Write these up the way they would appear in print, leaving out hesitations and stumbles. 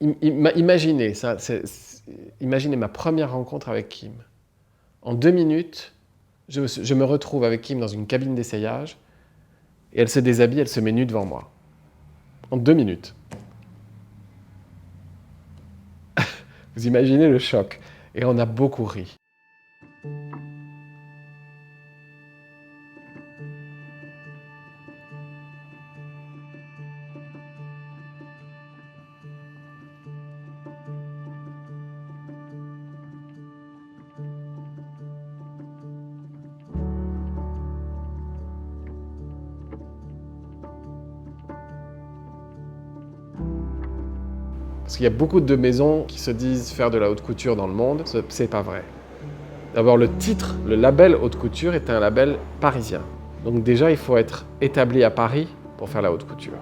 Imaginez, imaginez ma première rencontre avec Kim. En 2 minutes, je me retrouve avec Kim dans une cabine d'essayage et elle se déshabille, elle se met nue devant moi. En 2 minutes. Vous imaginez le choc. Et on a beaucoup ri. Parce qu'il y a beaucoup de maisons qui se disent faire de la haute couture dans le monde, c'est pas vrai. D'abord, le titre, le label haute couture est un label parisien. Donc déjà, il faut être établi à Paris pour faire la haute couture.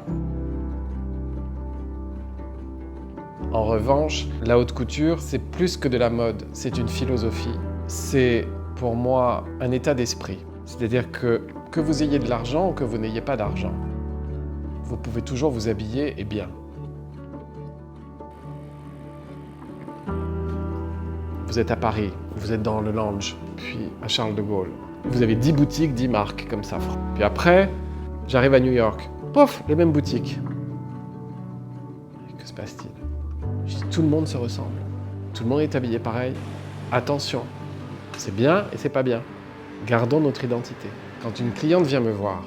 En revanche, la haute couture, c'est plus que de la mode, c'est une philosophie. C'est pour moi un état d'esprit. C'est-à-dire que vous ayez de l'argent ou que vous n'ayez pas d'argent, vous pouvez toujours vous habiller et bien. Vous êtes à Paris, vous êtes dans le lounge, puis à Charles de Gaulle. Vous avez 10 boutiques, 10 marques, comme ça. Puis après, j'arrive à New York. Pouf, les mêmes boutiques. Que se passe-t-il? Je dis, tout le monde se ressemble. Tout le monde est habillé pareil. Attention, c'est bien et c'est pas bien. Gardons notre identité. Quand une cliente vient me voir,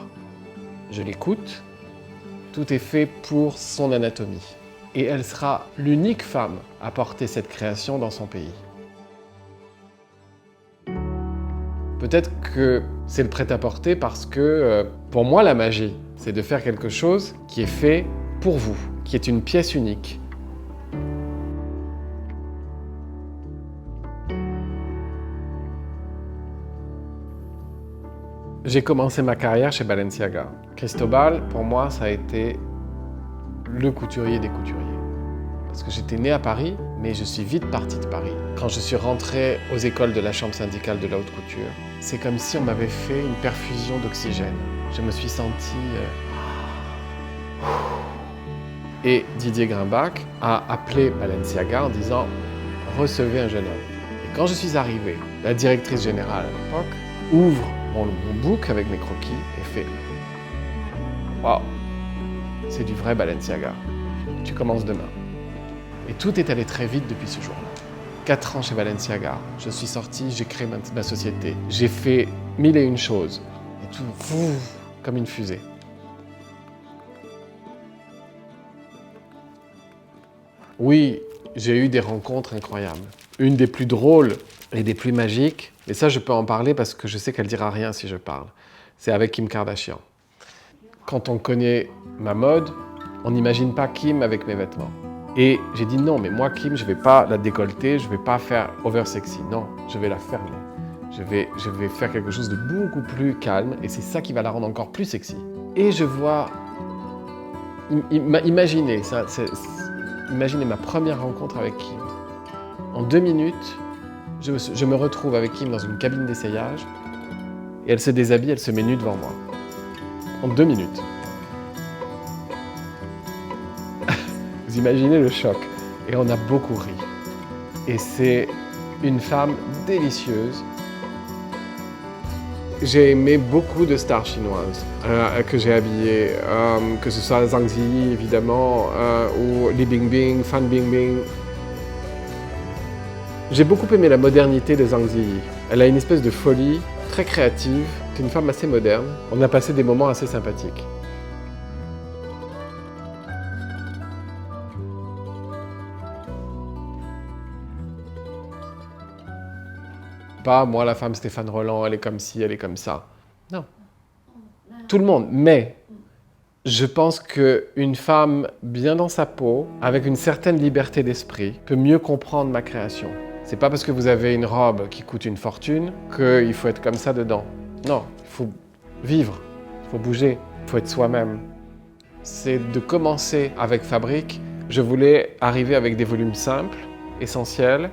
je l'écoute. Tout est fait pour son anatomie. Et elle sera l'unique femme à porter cette création dans son pays. Peut-être que c'est le prêt-à-porter parce que, pour moi, la magie, c'est de faire quelque chose qui est fait pour vous, qui est une pièce unique. J'ai commencé ma carrière chez Balenciaga. Cristobal, pour moi, ça a été le couturier des couturiers. Parce que j'étais né à Paris, mais je suis vite parti de Paris. Quand je suis rentré aux écoles de la chambre syndicale de la haute couture, c'est comme si on m'avait fait une perfusion d'oxygène. Je me suis senti... Et Didier Grimbach a appelé Balenciaga en disant « Recevez un jeune homme ». Et quand je suis arrivé, la directrice générale à l'époque ouvre mon book avec mes croquis et fait « Waouh, c'est du vrai Balenciaga. Tu commences demain ». Et tout est allé très vite depuis ce jour-là. 4 ans chez Balenciaga, je suis sorti, j'ai créé ma société. J'ai fait 1001 choses. Et tout, comme une fusée. Oui, j'ai eu des rencontres incroyables. Une des plus drôles et des plus magiques, et ça je peux en parler parce que je sais qu'elle dira rien si je parle, c'est avec Kim Kardashian. Quand on connaît ma mode, on n'imagine pas Kim avec mes vêtements. Et j'ai dit non, mais moi, Kim, je ne vais pas la décolleter, je ne vais pas faire over sexy. Non, je vais la fermer. Je vais faire quelque chose de beaucoup plus calme et c'est ça qui va la rendre encore plus sexy. Et je vois... Imaginez ma première rencontre avec Kim. En 2 minutes, je me retrouve avec Kim dans une cabine d'essayage et elle se déshabille, elle se met nue devant moi. En 2 minutes. Vous imaginez le choc. Et on a beaucoup ri. Et c'est une femme délicieuse. J'ai aimé beaucoup de stars chinoises que j'ai habillées, que ce soit Zhang Ziyi évidemment, ou Li Bingbing, Fan Bingbing. J'ai beaucoup aimé la modernité de Zhang Ziyi. Elle a une espèce de folie très créative. C'est une femme assez moderne. On a passé des moments assez sympathiques. Pas moi, la femme Stéphane Roland, elle est comme ci, elle est comme ça. Non. Tout le monde. Mais je pense qu'une femme bien dans sa peau, avec une certaine liberté d'esprit, peut mieux comprendre ma création. C'est pas parce que vous avez une robe qui coûte une fortune qu'il faut être comme ça dedans. Non, il faut vivre, il faut bouger, il faut être soi-même. C'est de commencer avec Fabrique. Je voulais arriver avec des volumes simples, essentiels,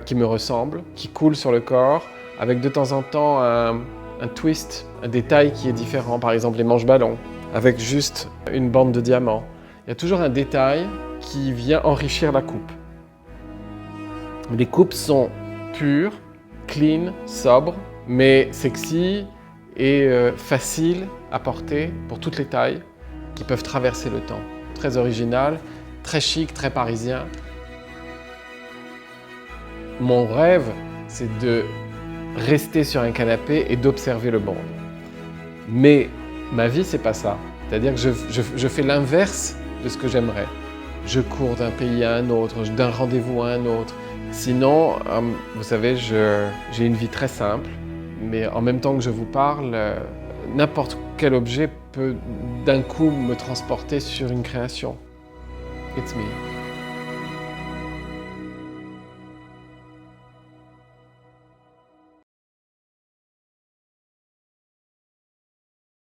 qui me ressemblent, qui coulent sur le corps, avec de temps en temps un twist, un détail qui est différent, par exemple les manches ballons, avec juste une bande de diamants. Il y a toujours un détail qui vient enrichir la coupe. Les coupes sont pures, clean, sobres, mais sexy et faciles à porter pour toutes les tailles qui peuvent traverser le temps. Très original, très chic, très parisien. Mon rêve, c'est de rester sur un canapé et d'observer le monde. Mais ma vie, c'est pas ça. C'est-à-dire que je fais l'inverse de ce que j'aimerais. Je cours d'un pays à un autre, d'un rendez-vous à un autre. Sinon, vous savez, j'ai une vie très simple, mais en même temps que je vous parle, n'importe quel objet peut d'un coup me transporter sur une création. It's me.